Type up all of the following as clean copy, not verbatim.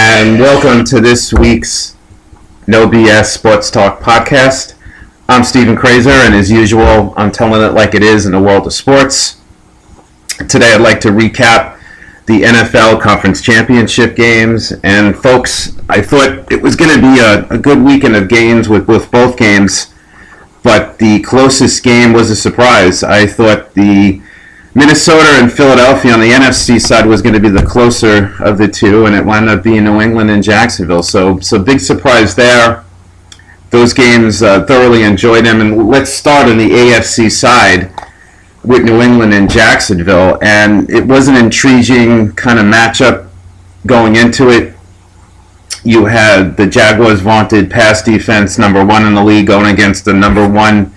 and welcome to this week's No BS Sports Talk podcast. I'm Stephen Kraser, and as usual, I'm telling it like it is in the world of sports. Today I'd like to recap the NFL Conference Championship games, and folks, I thought it was going to be a good weekend of games with both games, but the closest game was a surprise. I thought the Minnesota and Philadelphia on the NFC side was going to be the closer of the two, and it wound up being New England and Jacksonville. So big surprise there. Those games, thoroughly enjoyed them. And let's start on the AFC side with New England and Jacksonville. And it was an intriguing kind of matchup going into it. You had the Jaguars' vaunted pass defense, number one in the league, going against the number one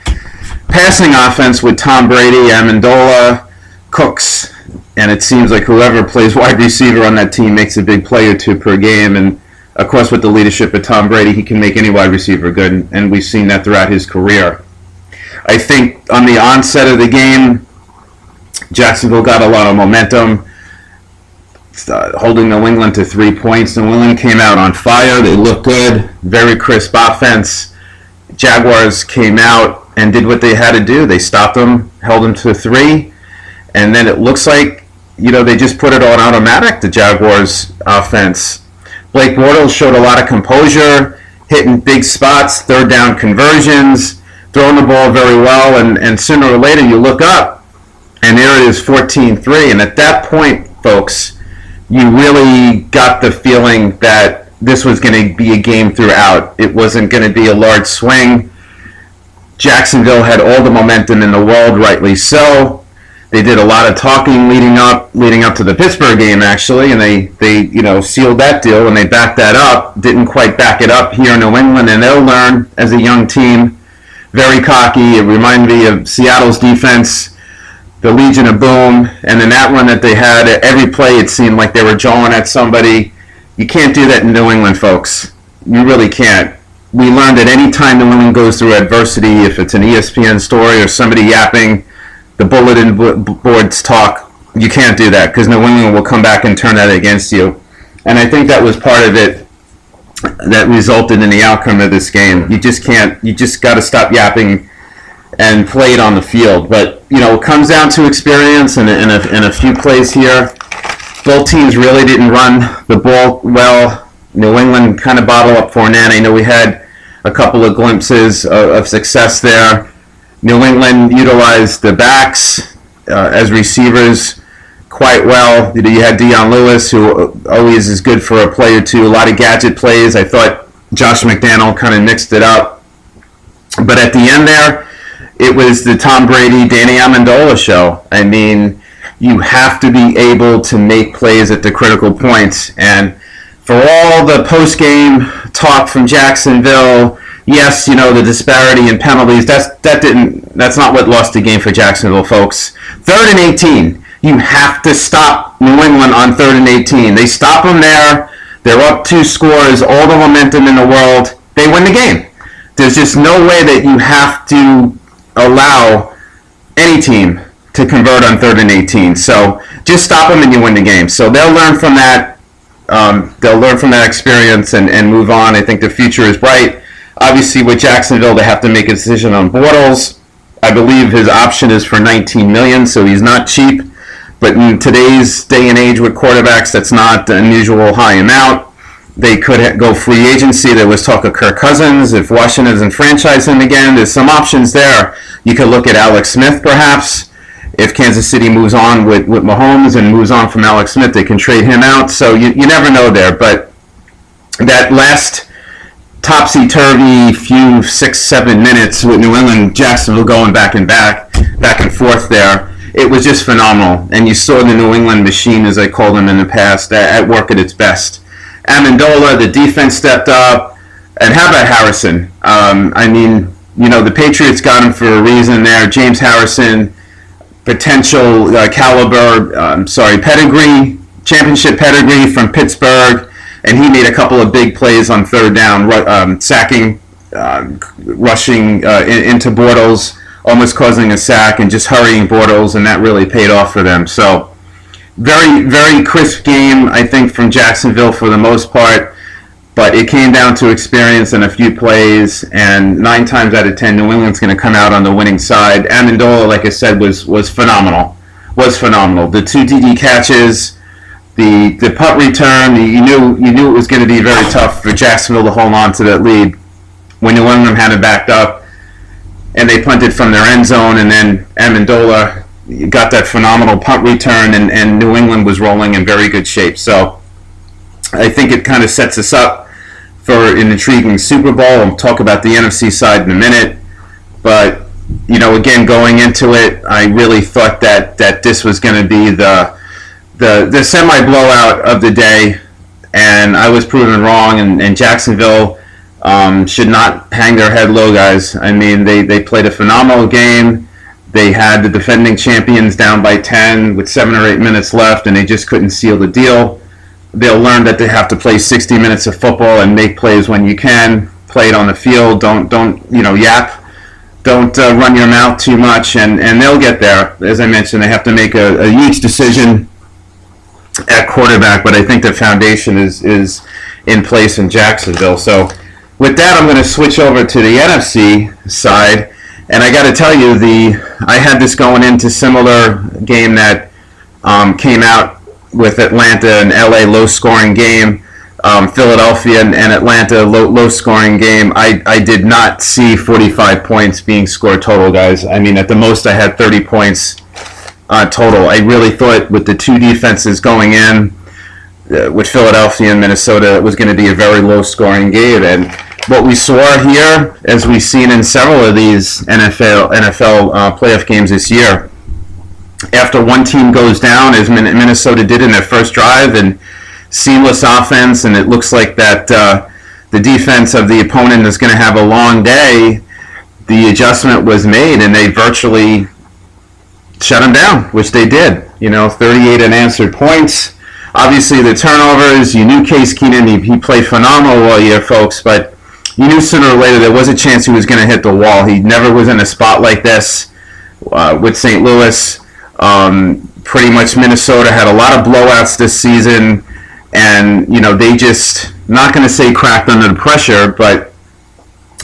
passing offense with Tom Brady, Amendola, Cooks, and it seems like whoever plays wide receiver on that team makes a big play or two per game. And of course, with the leadership of Tom Brady, he can make any wide receiver good, and we've seen that throughout his career. I think on the onset of the game, Jacksonville got a lot of momentum, holding New England to 3 points. New England came out on fire. They looked good, very crisp offense. Jaguars came out and did what they had to do. They stopped them, held them to 3. And then it looks like, they just put it on automatic, the Jaguars' offense. Blake Bortles showed a lot of composure, hitting big spots, third down conversions, throwing the ball very well, and sooner or later you look up, and there it is, 14-3. And at that point, folks, you really got the feeling that this was going to be a game throughout. It wasn't going to be a large swing. Jacksonville had all the momentum in the world, rightly so. They did a lot of talking leading up to the Pittsburgh game, actually, and they sealed that deal, and they backed that up. Didn't quite back it up here in New England, and they'll learn as a young team. Very cocky. It reminded me of Seattle's defense, the Legion of Boom, and then that run that they had. Every play it seemed like they were jawing at somebody. You can't do that in New England, folks. You really can't. We learned that any time New England goes through adversity, if it's an ESPN story or somebody yapping, the bulletin boards talk, you can't do that because New England will come back and turn that against you. And I think that was part of it that resulted in the outcome of this game. You just got to stop yapping and play it on the field. But, it comes down to experience and a few plays here. Both teams really didn't run the ball well. New England kind of bottled up Fournette. I know we had a couple of glimpses of success there. New England utilized the backs as receivers quite well. You had Dion Lewis, who always is good for a play or two. A lot of gadget plays. I thought Josh McDaniel kind of mixed it up. But at the end there, it was the Tom Brady, Danny Amendola show. I mean, you have to be able to make plays at the critical points. And for all the post-game talk from Jacksonville, yes, the disparity in penalties, that's not what lost the game for Jacksonville, folks. 3rd and 18. You have to stop New England on 3rd and 18. They stop them there. They're up 2 scores, all the momentum in the world. They win the game. There's just no way that you have to allow any team to convert on 3rd and 18. So just stop them and you win the game. So they'll learn from that. They'll learn from that experience and move on. I think the future is bright. Obviously, with Jacksonville, they have to make a decision on Bortles. I believe his option is for $19 million, so he's not cheap. But in today's day and age with quarterbacks, that's not an unusual high amount. They could go free agency. There was talk of Kirk Cousins. If Washington doesn't franchise him again, there's some options there. You could look at Alex Smith, perhaps. If Kansas City moves on with Mahomes and moves on from Alex Smith, they can trade him out. So you never know there. But that last topsy-turvy few 6-7 minutes with New England, Jacksonville going back and forth there, it was just phenomenal. And you saw the New England machine, as I called them in the past, at work at its best. Amendola, the defense stepped up, and how about Harrison? The Patriots got him for a reason there. James Harrison, potential pedigree, championship pedigree from Pittsburgh. And he made a couple of big plays on 3rd down, sacking, rushing into Bortles, almost causing a sack, and just hurrying Bortles, and that really paid off for them. So very, very crisp game, I think, from Jacksonville for the most part. But it came down to experience and a few plays, and 9 times out of 10, New England's going to come out on the winning side. Amendola, like I said, was phenomenal. Was phenomenal. The 2 DD catches, the punt return. You knew it was going to be very tough for Jacksonville to hold on to that lead when New England had it backed up, and they punted from their end zone, and then Amendola got that phenomenal punt return, and New England was rolling in very good shape. So I think it kind of sets us up for an intriguing Super Bowl. I'll talk about the NFC side in a minute. But, again, going into it, I really thought that this was going to be the semi-blowout of the day, and I was proven wrong, and Jacksonville should not hang their head low, guys. I mean, they played a phenomenal game. They had the defending champions down by 10 with 7 or 8 minutes left, and they just couldn't seal the deal. They'll learn that they have to play 60 minutes of football and make plays when you can. Play it on the field. Don't yap. Don't run your mouth too much, and they'll get there. As I mentioned, they have to make a huge decision at quarterback, but I think the foundation is in place in Jacksonville. So with that, I'm going to switch over to the NFC side, and I got to tell you, I had this going into similar game that came out with Atlanta and LA, low-scoring game. Philadelphia and Atlanta, low-scoring game. I did not see 45 points being scored total, guys. I mean, at the most, I had 30 points total. I really thought with the 2 defenses going in, with Philadelphia and Minnesota, it was going to be a very low-scoring game. And what we saw here, as we've seen in several of these NFL playoff games this year, after one team goes down, as Minnesota did in their first drive, and seamless offense, and it looks like that the defense of the opponent is going to have a long day, the adjustment was made, and they virtually shut them down, which they did. 38 unanswered points. Obviously, the turnovers, you knew Case Keenum, he played phenomenal all year, folks, but you knew sooner or later there was a chance he was going to hit the wall. He never was in a spot like this with St. Louis. Pretty much Minnesota had a lot of blowouts this season, and they just, not going to say cracked under the pressure, but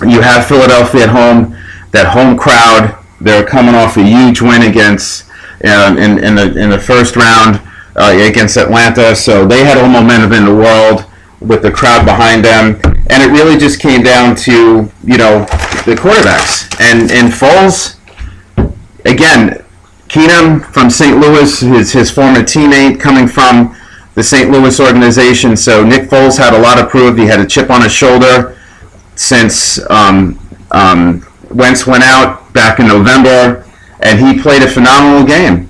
you have Philadelphia at home, that home crowd. They're coming off a huge win against in the first round against Atlanta, so they had all momentum in the world with the crowd behind them, and it really just came down to the quarterbacks and Foles. Again, Keenum from St. Louis, his former teammate, coming from the St. Louis organization. So Nick Foles had a lot to prove. He had a chip on his shoulder since Wentz went out back in November, and he played a phenomenal game,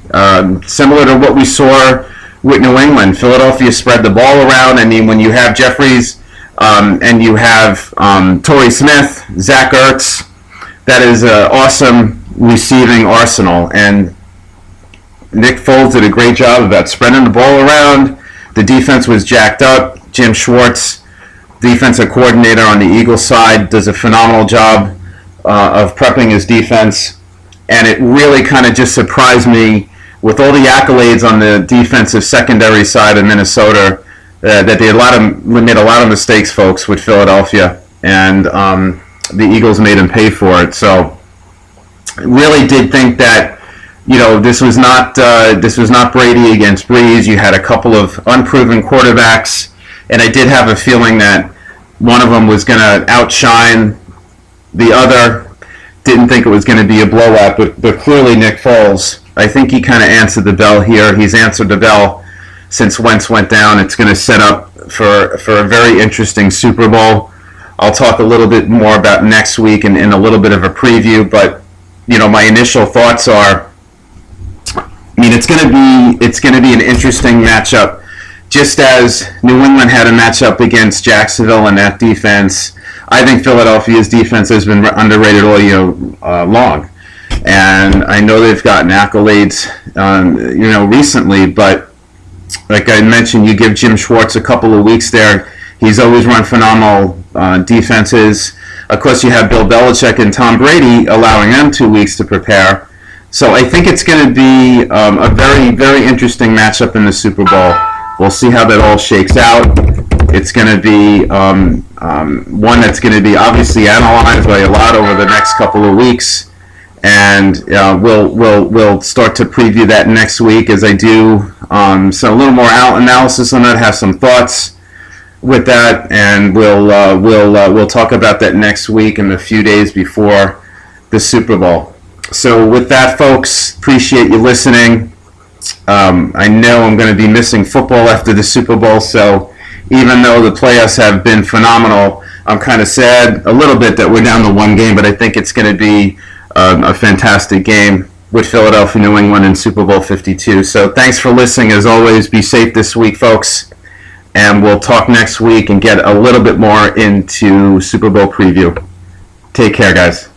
similar to what we saw with New England. Philadelphia spread the ball around. I mean, when you have Jeffries and you have Torrey Smith, Zach Ertz, that is an awesome receiving arsenal, and Nick Foles did a great job about spreading the ball around. The defense was jacked up. Jim Schwartz, defensive coordinator on the Eagles side, does a phenomenal job of prepping his defense, and it really kind of just surprised me with all the accolades on the defensive secondary side of Minnesota that they made a lot of mistakes, folks, with Philadelphia, and the Eagles made them pay for it. So really did think that this was not Brady against Breeze. You had a couple of unproven quarterbacks, and I did have a feeling that one of them was going to outshine the other. Didn't think it was going to be a blowout, but clearly Nick Foles, I think he kind of answered the bell here. He's answered the bell since Wentz went down. It's going to set up for a very interesting Super Bowl. I'll talk a little bit more about next week in a little bit of a preview, but my initial thoughts are, it's going to be an interesting matchup. Just as New England had a matchup against Jacksonville and that defense, I think Philadelphia's defense has been underrated all year long. And I know they've gotten accolades, recently, but like I mentioned, you give Jim Schwartz a couple of weeks there. He's always run phenomenal defenses. Of course, you have Bill Belichick and Tom Brady allowing them 2 weeks to prepare. So I think it's going to be a very, very interesting matchup in the Super Bowl. We'll see how that all shakes out. It's going to be one that's going to be obviously analyzed by a lot over the next couple of weeks, and we'll start to preview that next week as I do so a little more analysis on that, have some thoughts with that, and we'll talk about that next week and a few days before the Super Bowl. So with that, folks, appreciate you listening. I know I'm going to be missing football after the Super Bowl, so even though the playoffs have been phenomenal, I'm kind of sad a little bit that we're down to one game, but I think it's going to be a fantastic game with Philadelphia, New England, in Super Bowl 52. So thanks for listening. As always, be safe this week, folks, and we'll talk next week and get a little bit more into Super Bowl preview. Take care, guys.